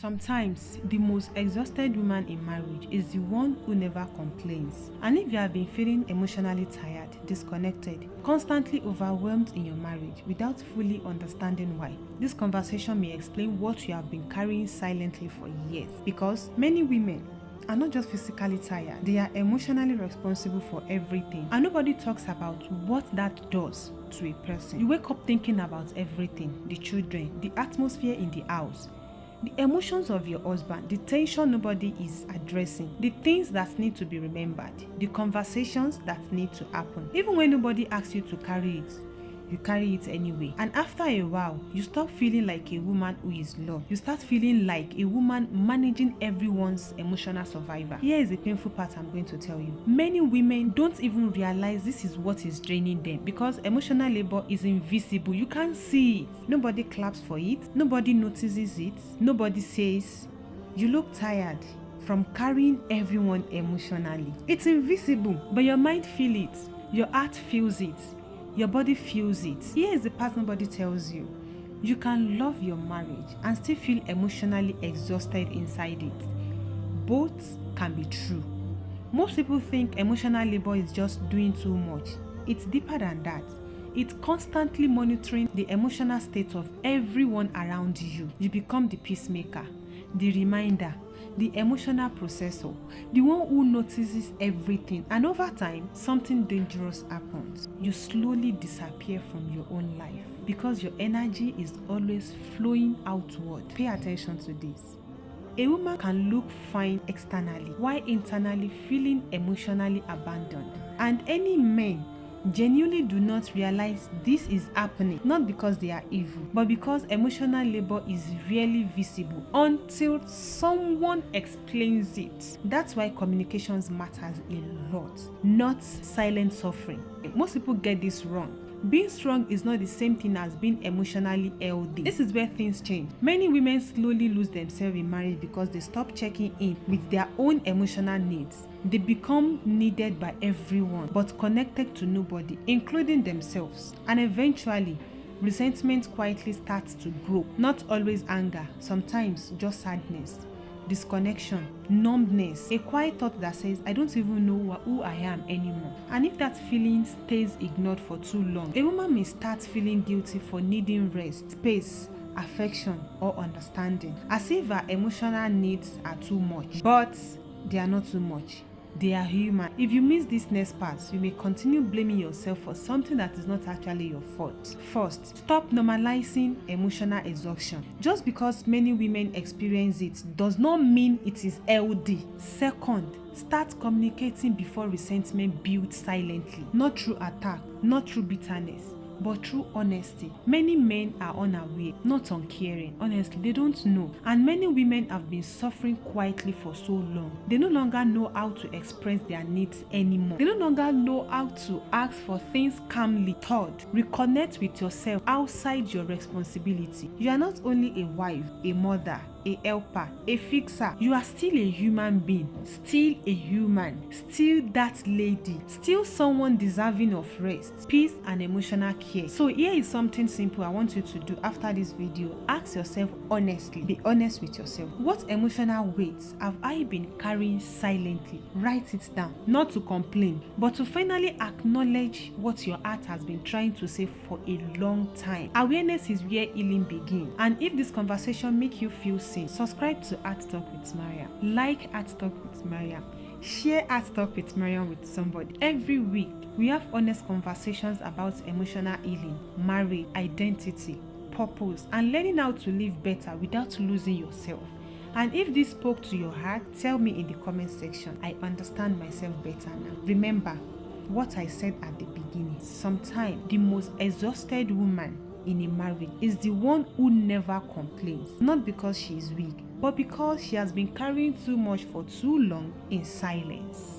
Sometimes, the most exhausted woman in marriage is the one who never complains. And if you have been feeling emotionally tired, disconnected, constantly overwhelmed in your marriage without fully understanding why, this conversation may explain what you have been carrying silently for years. Because many women are not just physically tired, they are emotionally responsible for everything. And nobody talks about what that does to a person. You wake up thinking about everything: the children, the atmosphere in the house, the emotions of your husband, the tension nobody is addressing, the things that need to be remembered, the conversations that need to happen. Even when nobody asks you to carry it, you carry it anyway. And after a while, you stop feeling like a woman who is loved. You start feeling like a woman managing everyone's emotional survivor. Here is the painful part I'm going to tell you. Many women don't even realize this is what is draining them, because emotional labor is invisible. You can't see it. Nobody claps for it. Nobody notices it. Nobody says, "You look tired," from carrying everyone emotionally. It's invisible, but your mind feels it. Your heart feels it. Your body feels it. Here is the part nobody tells you. You can love your marriage and still feel emotionally exhausted inside it. Both can be true. Most people think emotional labor is just doing too much. It's deeper than that. It's constantly monitoring the emotional state of everyone around you. You become the peacemaker, the reminder, the emotional processor, the one who notices everything. And over time, something dangerous happens. You slowly disappear from your own life because your energy is always flowing outward. Pay attention to this. A woman can look fine externally while internally feeling emotionally abandoned. And any men genuinely do not realize this is happening, not because they are evil, but because emotional labor is rarely visible until someone explains it. That's why communications matters a lot, not silent suffering. Most people get this wrong. Being strong is not the same thing as being emotionally healthy. This is where things change. Many women slowly lose themselves in marriage because they stop checking in with their own emotional needs. They become needed by everyone but connected to nobody, including themselves. And eventually, resentment quietly starts to grow. Not always anger, sometimes just sadness, disconnection, numbness, a quiet thought that says, "I don't even know who I am anymore." And if that feeling stays ignored for too long, a woman may start feeling guilty for needing rest, space, affection, or understanding, as if her emotional needs are too much. But they are not too much. They are human. If you miss this next part, you may continue blaming yourself for something that is not actually your fault. First, stop normalizing emotional exhaustion. Just because many women experience it does not mean it is healthy. Second, start communicating before resentment builds silently, not through attack, not through bitterness, but through honesty. Many men are unaware, not uncaring. Honestly, they don't know. And many women have been suffering quietly for so long. They no longer know how to express their needs anymore. They no longer know how to ask for things calmly. Third, reconnect with yourself outside your responsibility. You are not only a wife, a mother, a helper, a fixer. You are still a human being, still a human, still that lady, still someone deserving of rest, peace, and emotional care. So here is something simple I want you to do after this video. Ask yourself honestly, be honest with yourself. What emotional weights have I been carrying silently? Write it down, not to complain, but to finally acknowledge what your heart has been trying to say for a long time. Awareness is where healing begins. And if this conversation makes you feel seen, subscribe to HeartTalk with Maryam. Like HeartTalk with Maryam. Share HeartTalk with Maryam with somebody. Every week, we have honest conversations about emotional healing, marriage, identity, purpose, and learning how to live better without losing yourself. And if this spoke to your heart, tell me in the comment section. I understand myself better now. Remember what I said at the beginning. Sometimes the most exhausted woman in a marriage is the one who never complains, not because she is weak, but because she has been carrying too much for too long in silence.